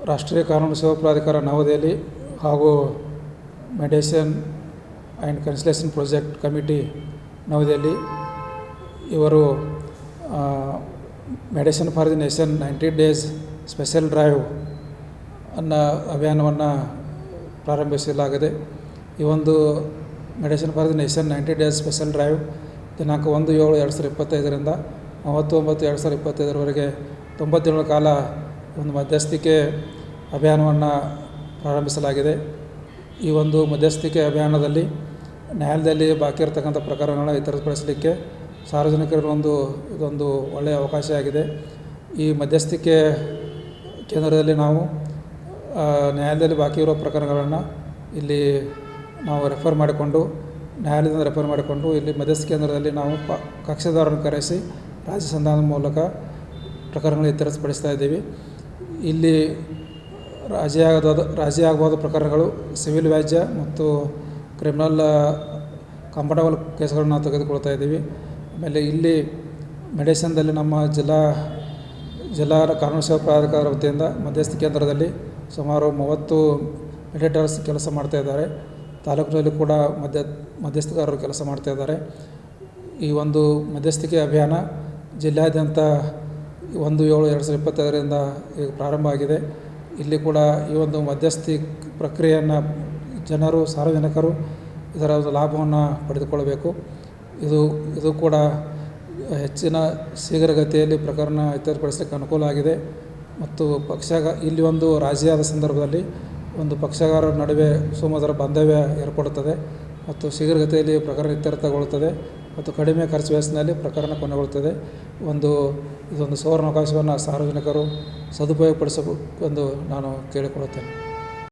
ರಾಷ್ಟ್ರೀಯ ಕಾನೂನು ಸೇವಾ ಪ್ರಾಧಿಕಾರ ನವದೆಹಲಿ ಹಾಗೂ medicine and consultation project committee ನವದೆಹಲಿ ಇವರು medicine for the nation 90 days special drive ಅನ್ನೋ ಅಭಿಯಾನವನ್ನು ಪ್ರಾರಂಭಿಸಲಾಗಿದೆ. ಈ ಒಂದು medicine for the nation 90 days special drive ದಿನಾಂಕ 1/7/2025ರಿಂದ 30/9/2025 90 ದಿನಗಳ ಕಾಲ ಒಂದು ಮಧ್ಯಸ್ಥಿಕೆ ಅಭಿಯಾನವನ್ನು ಪ್ರಾರಂಭಿಸಲಾಗಿದೆ. ಈ ಒಂದು ಮಧ್ಯಸ್ಥಿಕೆ ಅಭಿಯಾನದಲ್ಲಿ ನ್ಯಾಯಾಲಯದಲ್ಲಿ ಬಾಕಿ ಇರತಕ್ಕಂಥ ಪ್ರಕರಣಗಳನ್ನು ಇತ್ಯರ್ಥಪಡಿಸಲಿಕ್ಕೆ ಸಾರ್ವಜನಿಕರ ಇದೊಂದು ಒಳ್ಳೆಯ ಅವಕಾಶ ಆಗಿದೆ. ಈ ಮಧ್ಯಸ್ಥಿಕೆ ಕೇಂದ್ರದಲ್ಲಿ ನಾವು ನ್ಯಾಯಾಲಯದಲ್ಲಿ ಬಾಕಿ ಇರುವ ಪ್ರಕರಣಗಳನ್ನು ಇಲ್ಲಿ ನಾವು ನ್ಯಾಯಾಲಯದಿಂದ ರೆಫರ್ ಮಾಡಿಕೊಂಡು ಇಲ್ಲಿ ಮಧ್ಯಸ್ಥಿಕೆ ಕೇಂದ್ರದಲ್ಲಿ ನಾವು ಕಕ್ಷಿದಾರರನ್ನು ಕರೆಸಿ ರಾಜ್ಯ ಸಂಧಾನದ ಮೂಲಕ ಪ್ರಕರಣಗಳು ಇತ್ಯರ್ಥಪಡಿಸ್ತಾ ಇದ್ದೀವಿ. ಇಲ್ಲಿ ರಾಜಿ ಆಗಬಹುದಾದ ಪ್ರಕರಣಗಳು ಸಿವಿಲ್ ವ್ಯಾಜ್ಯ ಮತ್ತು ಕ್ರಿಮಿನಲ್ ಕಂಫರ್ಟಬಲ್ ಕೇಸ್ಗಳನ್ನು ನಾವು ತೆಗೆದುಕೊಳ್ತಾ ಇದ್ದೀವಿ. ಆಮೇಲೆ ಇಲ್ಲಿ ಮೆಡಿಸಿನ್ದಲ್ಲಿ ನಮ್ಮ ಜಿಲ್ಲಾ ಕಾನೂನು ಸೇವಾ ಪ್ರಾಧಿಕಾರ ವತಿಯಿಂದ ಮಧ್ಯಸ್ಥಿ ಕೇಂದ್ರದಲ್ಲಿ ಸುಮಾರು 30 ಮೆಡಿಟರ್ಸ್ ಕೆಲಸ ಮಾಡ್ತಾಯಿದ್ದಾರೆ. ತಾಲೂಕಿನಲ್ಲಿ ಕೂಡ ಮಧ್ಯಸ್ಥಗಾರರು ಕೆಲಸ ಮಾಡ್ತಾಯಿದ್ದಾರೆ. ಈ ಒಂದು ಮಧ್ಯಸ್ಥಿಕೆ ಅಭಿಯಾನ ಜಿಲ್ಲಾದ್ಯಂತ 1/7/2025ರಿಂದ ಈಗ ಪ್ರಾರಂಭ ಆಗಿದೆ. ಇಲ್ಲಿ ಕೂಡ ಈ ಒಂದು ಮಧ್ಯಸ್ಥಿ ಪ್ರಕ್ರಿಯೆಯನ್ನು ಸಾರ್ವಜನಿಕರು ಇದರ ಲಾಭವನ್ನು ಪಡೆದುಕೊಳ್ಳಬೇಕು. ಇದು ಕೂಡ ಹೆಚ್ಚಿನ ಶೀಘ್ರಗತಿಯಲ್ಲಿ ಪ್ರಕರಣ ಇತ್ಯರ್ಥಪಡಿಸಲಿಕ್ಕೆ ಅನುಕೂಲ ಆಗಿದೆ. ಮತ್ತು ಇಲ್ಲಿ ಒಂದು ರಾಜಿಯಾದ ಸಂದರ್ಭದಲ್ಲಿ ಒಂದು ಪಕ್ಷಗಾರರ ನಡುವೆ ಸುಮಧುರ ಬಾಂಧವ್ಯ ಏರ್ಪಡುತ್ತದೆ ಮತ್ತು ಶೀಘ್ರಗತಿಯಲ್ಲಿ ಪ್ರಕರಣ ಇತ್ಯರ್ಥಗೊಳ್ಳುತ್ತದೆ ಮತ್ತು ಕಡಿಮೆ ಖರ್ಚು ವೆಚ್ಚದಲ್ಲಿ ಪ್ರಕರಣ ಕೊನೆಗೊಳ್ಳುತ್ತದೆ. ಇದೊಂದು ಸುವರ್ಣಾವಕಾಶವನ್ನು ಸಾರ್ವಜನಿಕರು ಸದುಪಯೋಗಪಡಿಸಬೇಕೆಂದು ನಾನು ಕೇಳಿಕೊಳ್ಳುತ್ತೇನೆ.